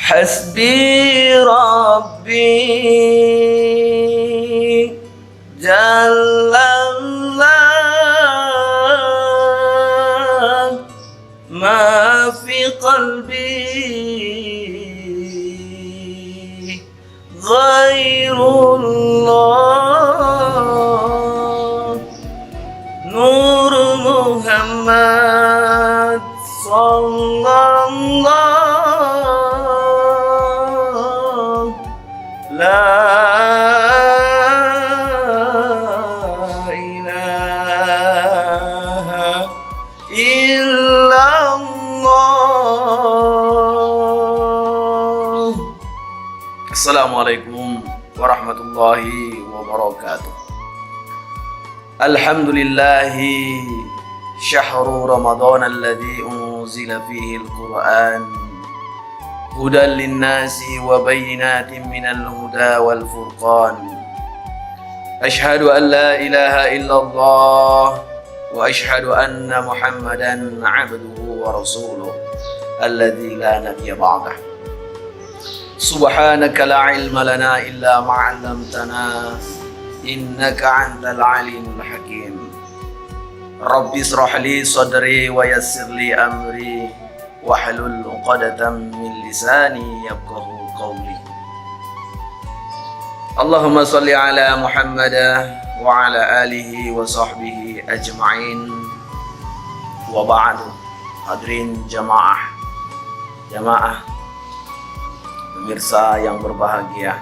Hasbi Rabbi Jallallah ma fi qalbi ghairullah Nur Muhammad sallallahu la ilaha illallah. Assalamualaikum warahmatullahi wabarakatuh. Alhamdulillahi syahru Ramadan alladzi unzila fihi al-Qur'an hudan linnasi wa bayyinatin minal huda wal furqan. Ashhadu an la ilaha illallah wa ashhadu anna Muhammadan abduhu wa rasuluh alladzi la nabiyya ba'dah. Subhanaka la ilma lana illa ma 'allamtana innaka antal alimul hakim. Rabbi israh li sadri wa yassir li amri wahlul 'uqdatam min lisani yafqahu qawli. Allahumma shalli ala Muhammad wa ala alihi wa sahbihi ajma'in. Wa ba'du. Hadirin jamaah pemirsa yang berbahagia,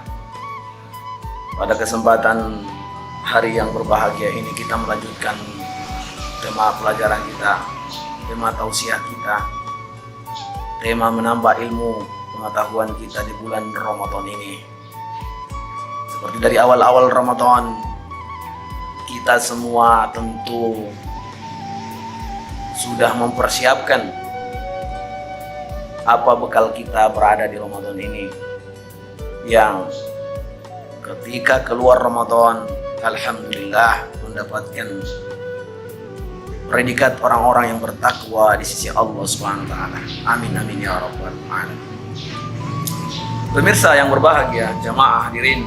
pada kesempatan hari yang berbahagia ini kita melanjutkan tema pelajaran kita, tema tausiah kita, tema menambah ilmu pengetahuan kita di bulan Ramadan ini. Seperti dari awal-awal Ramadan, kita semua tentu sudah mempersiapkan apa bekal kita berada di Ramadan ini, yang ketika keluar Ramadan alhamdulillah mendapatkan predikat orang-orang yang bertakwa di sisi Allah Subhanahu wa taala. Amin amin ya rabbal alamin. Pemirsa yang berbahagia, jamaah hadirin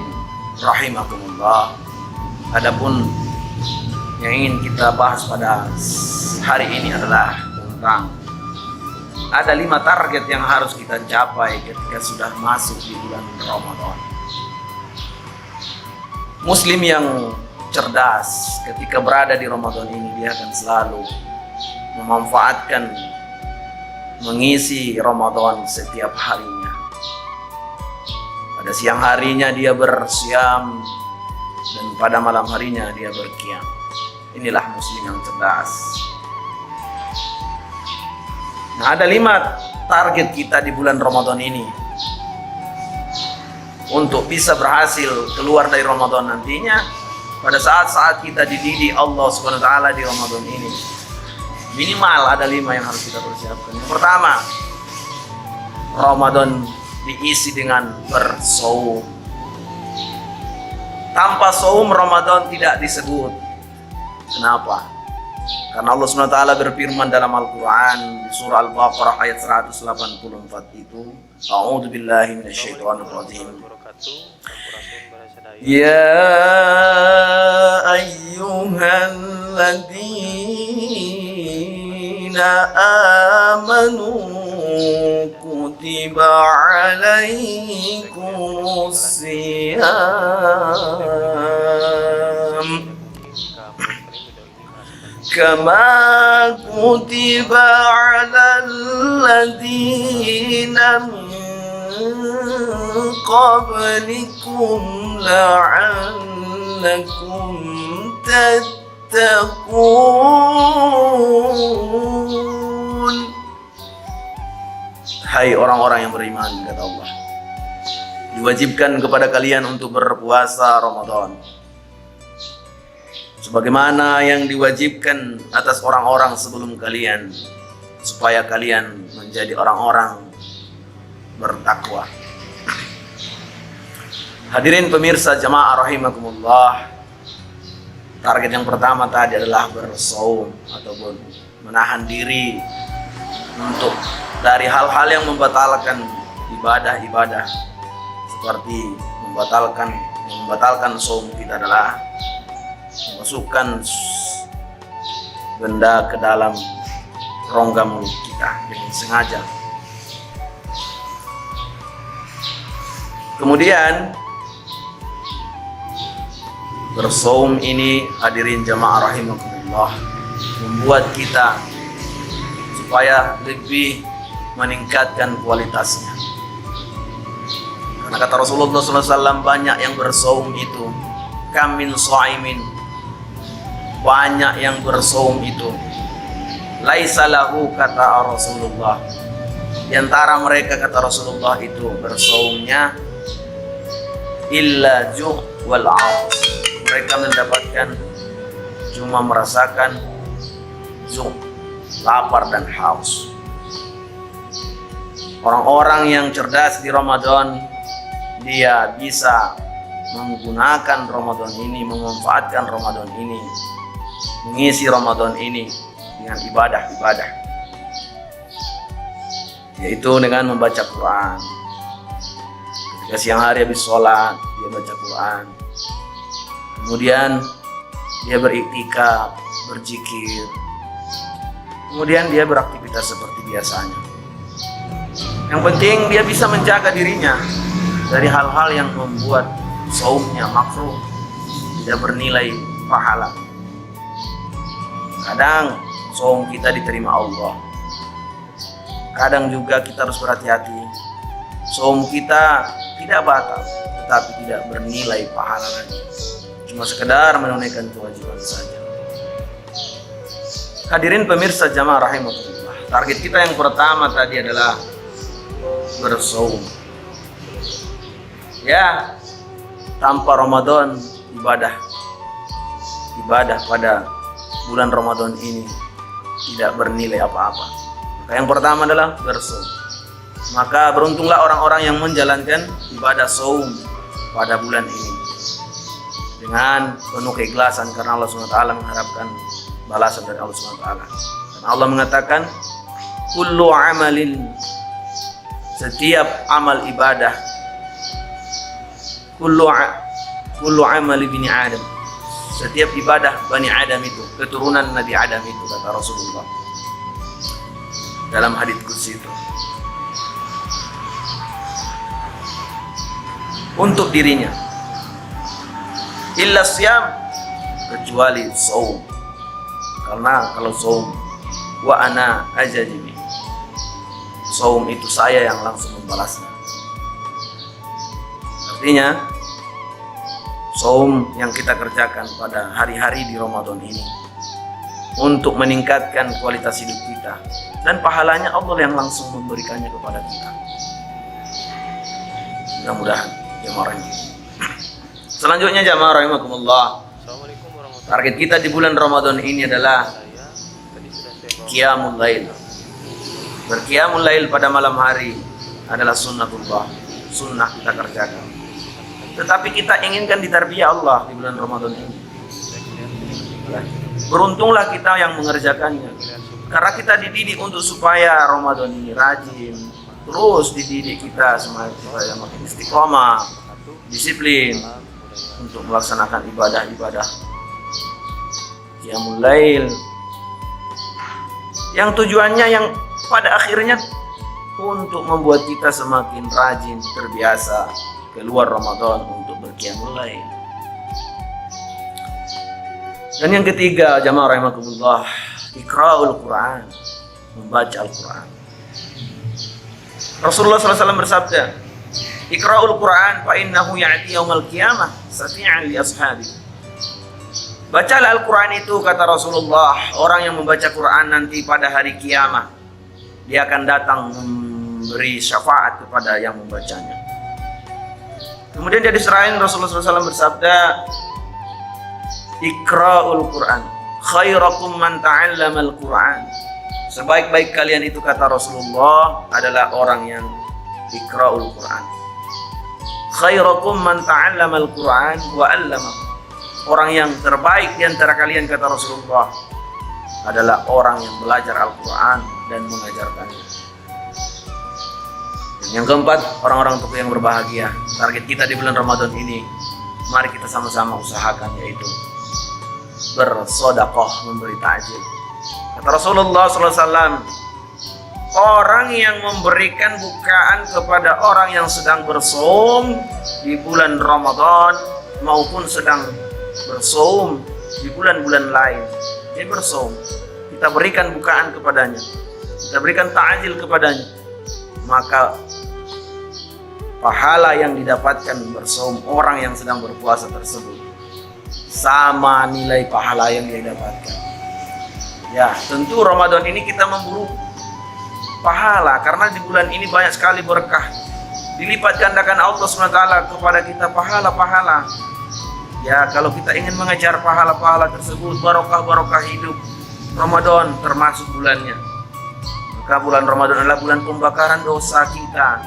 rahimakumullah. Adapun yang ingin kita bahas pada hari ini adalah tentang ada 5 target yang harus kita capai ketika sudah masuk di bulan Ramadan. Muslim yang cerdas ketika berada di Ramadan ini, dia akan selalu memanfaatkan, mengisi Ramadan setiap harinya. Pada siang harinya dia bersiam dan pada malam harinya dia berqiyam. Inilah muslim yang cerdas. Nah, ada 5 target kita di bulan Ramadan ini untuk bisa berhasil keluar dari Ramadan nantinya. Pada saat-saat kita dididik Allah Subhanahu wa taala di Ramadan ini, minimal ada 5 yang harus kita persiapkan. Yang pertama, Ramadan diisi dengan bersaum. Tanpa saum Ramadan tidak disebut. Kenapa? Karena Allah Subhanahu wa taala berfirman dalam Al-Qur'an di surah Al-Baqarah ayat 184 itu, A'udzu billahi minasyaitonir rajim. Ya ayyuhalladzina amanu kutiba alaikumus siyam kama kutiba alal ladzina min qablikum la'allakum tattaqun. Hai orang-orang yang beriman, kata Allah, diwajibkan kepada kalian untuk berpuasa Ramadan sebagaimana yang diwajibkan atas orang-orang sebelum kalian, supaya kalian menjadi orang-orang bertakwa. Hadirin pemirsa jamaah rahimakumullah, target yang pertama tadi adalah bersaum ataupun menahan diri untuk dari hal-hal yang membatalkan ibadah-ibadah, seperti membatalkan saum kita adalah memasukkan benda ke dalam rongga mulut kita dengan sengaja. Kemudian bersaum ini, hadirin jamaah rahimakumullah, membuat kita supaya lebih meningkatkan kualitasnya. Karena kata Rasulullah SAW, banyak yang bersaum itu, kamin shaimin, banyak yang bersaum itu, laisa lahu, kata Rasulullah, di antara mereka kata Rasulullah itu bersaumnya illa ju' wal 'aths, mereka mendapatkan cuma merasakan ju', lapar dan haus. Orang-orang yang cerdas di Ramadan, dia bisa menggunakan Ramadan ini, memanfaatkan Ramadan ini, mengisi Ramadan ini dengan ibadah-ibadah, yaitu dengan membaca Quran. Ketika siang hari habis sholat, dia baca Quran. Kemudian dia beriktikaf, berzikir. Kemudian dia beraktivitas seperti biasanya. Yang penting dia bisa menjaga dirinya dari hal-hal yang membuat saumnya makruh, tidak bernilai pahala. Kadang saum kita diterima Allah, kadang juga kita harus berhati-hati. Saum kita tidak batal, tetapi tidak bernilai pahala lagi, cuma sekedar menunaikan kewajiban saja. Hadirin pemirsa jamaah rahimakumullah, target kita yang pertama tadi adalah bersaum. Ya, tanpa Ramadan, ibadah pada bulan Ramadan ini tidak bernilai apa-apa. Maka yang pertama adalah bersaum. Maka beruntunglah orang-orang yang menjalankan ibadah saum pada bulan ini dengan penuh keikhlasan, karena Allah SWT mengharapkan balasan dari Allah SWT. Dan Allah mengatakan, kullu amalin, setiap amal ibadah, kullu amali bani Adam, setiap ibadah Bani Adam itu, keturunan Nabi Adam itu, kata Rasulullah dalam hadits qudsi itu, untuk dirinya, illa siyam, kecuali saum. Karena kalau saum, wa ana ajazibi, saum itu saya yang langsung membalasnya. Artinya saum yang kita kerjakan pada hari-hari di Ramadan ini untuk meningkatkan kualitas hidup kita, dan pahalanya Allah yang langsung memberikannya kepada kita. Mudah-mudahan jamaah rahimakumullah. Selanjutnya jamaah rahimakumullah, target kita di bulan Ramadan ini adalah qiyamul lail. Berqiyamul lail pada malam hari adalah sunnatullah, sunnah kita kerjakan. Tetapi kita inginkan ditarbiyah Allah di bulan Ramadan ini. Beruntunglah kita yang mengerjakannya, karena kita dididik untuk supaya Ramadan ini rajin, terus dididik kita supaya makin istiqomah, disiplin untuk melaksanakan ibadah-ibadah qiyamul lail, yang tujuannya yang pada akhirnya untuk membuat kita semakin rajin, terbiasa keluar Ramadan untuk berqiyamul lail. Dan yang ketiga jamaah rahimakumullah, iqra'ul Quran, membaca Al-Quran. Rasulullah SAW bersabda, iqra'ul Quran fa innahu ya'ti yaumal qiyamah sati'an li ashabi. Bacalah Al-Quran itu, kata Rasulullah, orang yang membaca Quran nanti pada hari kiamat, dia akan datang memberi syafaat kepada yang membacanya. Kemudian dia diserahin, Rasulullah SAW bersabda, iqra'ul Quran khairakum man ta'allamal Quran. Sebaik-baik kalian itu, kata Rasulullah, adalah orang yang iqra'ul Quran. Khairakum man ta'allamal Quran wa 'allamahu. Orang yang terbaik di antara kalian, kata Rasulullah, adalah orang yang belajar Al-Quran dan mengajarkannya. Yang keempat, orang-orang tua yang berbahagia. Target kita di bulan Ramadan ini, mari kita sama-sama usahakan, yaitu bersedekah, memberi takjil. Kata Rasulullah SAW, orang yang memberikan bukaan kepada orang yang sedang bersaum di bulan Ramadan maupun sedang bersaum di bulan-bulan lain, dia bersaum, kita berikan bukaan kepadanya, kita berikan takjil kepadanya, maka pahala yang didapatkan bersaum orang yang sedang berpuasa tersebut sama nilai pahala yang dia dapatkan. Ya, tentu Ramadan ini kita memburu pahala, karena di bulan ini banyak sekali berkah. Dilipat gandakan Allah SWT kepada kita pahala-pahala. Ya, kalau kita ingin mengejar pahala-pahala tersebut, barokah-barokah hidup, Ramadan termasuk bulannya. Maka bulan Ramadan adalah bulan pembakaran dosa kita.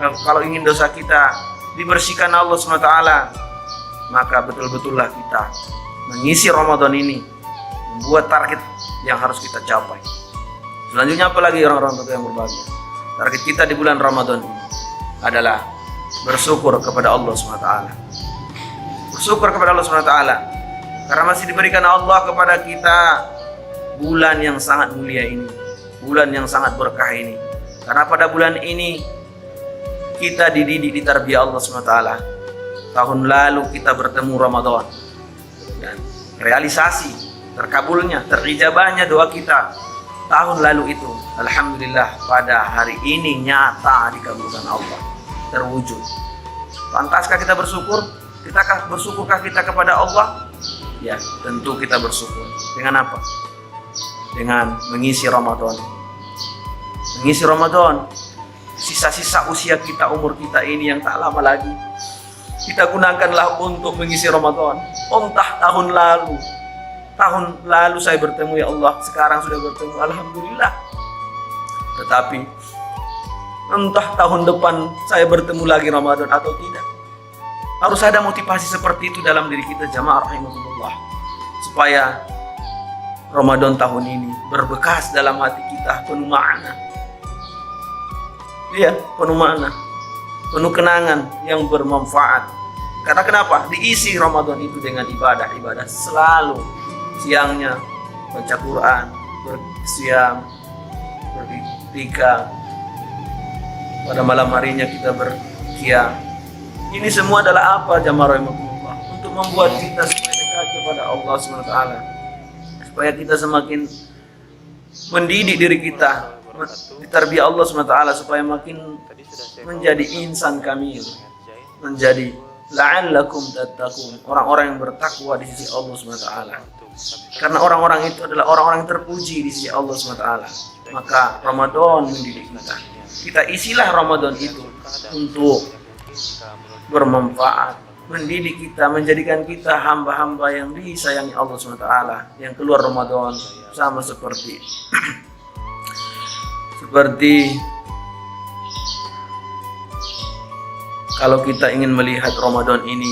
Kalau ingin dosa kita dibersihkan Allah SWT, maka betul-betullah kita mengisi Ramadan ini, membuat target yang harus kita capai. Selanjutnya apalagi orang-orang tua yang berbahagia? Target kita di bulan Ramadan ini adalah bersyukur kepada Allah SWT. Bersyukur kepada Allah SWT karena masih diberikan Allah kepada kita bulan yang sangat mulia ini, bulan yang sangat berkah ini. Karena pada bulan ini kita dididik, ditarbiyah Allah SWT. Tahun lalu kita bertemu Ramadan dan realisasi, terkabulnya, terijabahnya doa kita tahun lalu itu, alhamdulillah pada hari ini nyata dikabulkan Allah, terwujud. Pantaskah kita bersyukur? Bersyukurkah kita kepada Allah? Ya, tentu kita bersyukur. Dengan apa? Dengan mengisi Ramadan. Mengisi Ramadan, sisa-sisa usia kita, umur kita ini yang tak lama lagi, kita gunakanlah untuk mengisi Ramadan. Entah tahun lalu saya bertemu, ya Allah, sekarang sudah bertemu, alhamdulillah. Tetapi entah tahun depan saya bertemu lagi Ramadan atau tidak. Harus ada motivasi seperti itu dalam diri kita, jamaah rahimahullah, supaya Ramadan tahun ini berbekas dalam hati kita, penuh makna. Iya, penuh makna, penuh kenangan yang bermanfaat. Karena kenapa? Diisi Ramadan itu dengan ibadah-ibadah selalu. Siangnya baca Quran, bersiam, berzikir. Pada malam harinya kita berqiyam. Ini semua adalah apa, jamaah rahimahullah? Untuk membuat kita semakin dekat kepada Allah SWT, supaya kita semakin mendidik diri kita, ditarbiyah Allah SWT, supaya makin menjadi insan kamil, menjadi la'allakum tattaqun, orang-orang yang bertakwa di sisi Allah SWT. Karena orang-orang itu adalah orang-orang yang terpuji di sisi Allah SWT. Maka Ramadan mendidik kita. Kita isilah Ramadan itu untuk bermanfaat, mendidik kita, menjadikan kita hamba-hamba yang disayangi Allah SWT, yang keluar Ramadan sama seperti kalau kita ingin melihat Ramadan ini,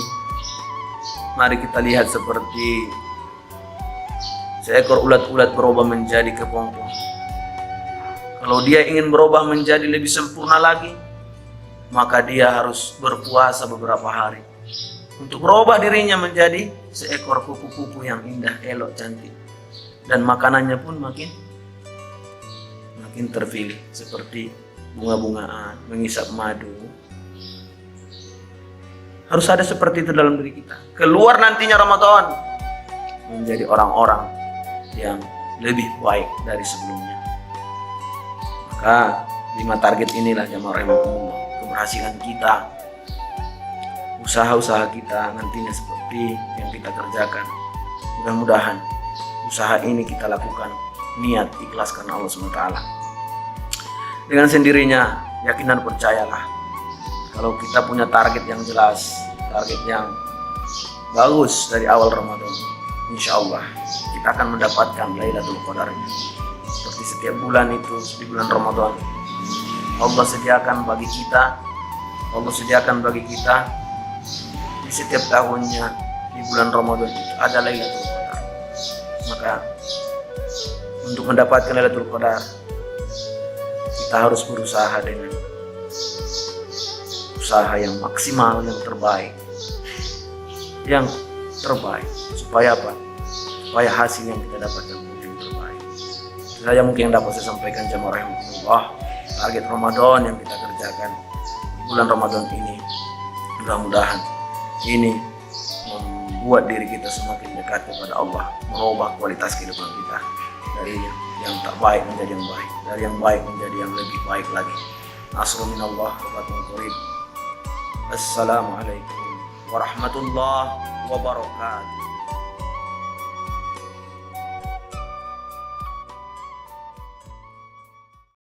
mari kita lihat seperti seekor ulat-ulat berubah menjadi kepompong. Kalau dia ingin berubah menjadi lebih sempurna lagi, maka dia harus berpuasa beberapa hari untuk berubah dirinya menjadi seekor kupu-kupu yang indah, elok, cantik, dan makanannya pun makin terpilih, seperti bunga-bungaan, mengisap madu. Harus ada seperti itu dalam diri kita. Keluar nantinya Ramadan menjadi orang-orang yang lebih baik dari sebelumnya. Maka 5 target inilah jamaah rahimahumullah, keberhasilan kita, usaha-usaha kita nantinya seperti yang kita kerjakan. Mudah-mudahan usaha ini kita lakukan niat ikhlas karena Allah SWT. Dengan sendirinya, yakin dan percayalah, kalau kita punya target yang jelas, target yang bagus dari awal Ramadan, insya Allah kita akan mendapatkan Lailatul Qadarnya. Seperti setiap bulan itu, di bulan Ramadan, Allah sediakan bagi kita di setiap tahunnya di bulan Ramadan itu ada Lailatul Qadar. Maka untuk mendapatkan Lailatul Qadar, kita harus berusaha dengan usaha yang maksimal, yang terbaik. Supaya apa? Supaya hasil yang kita dapatkan yang terbaik. Saya mungkin yang dapat saya sampaikan jamaah rahimahullah. Target Ramadan yang kita kerjakan di bulan Ramadan ini, mudah-mudahan ini membuat diri kita semakin dekat kepada Allah, merubah kualitas kehidupan kita dari yang tak baik menjadi yang baik, dari yang baik menjadi yang lebih baik lagi. Nasrun minallah wa fatun qarib. Assalamualaikum warahmatullahi wabarakatuh.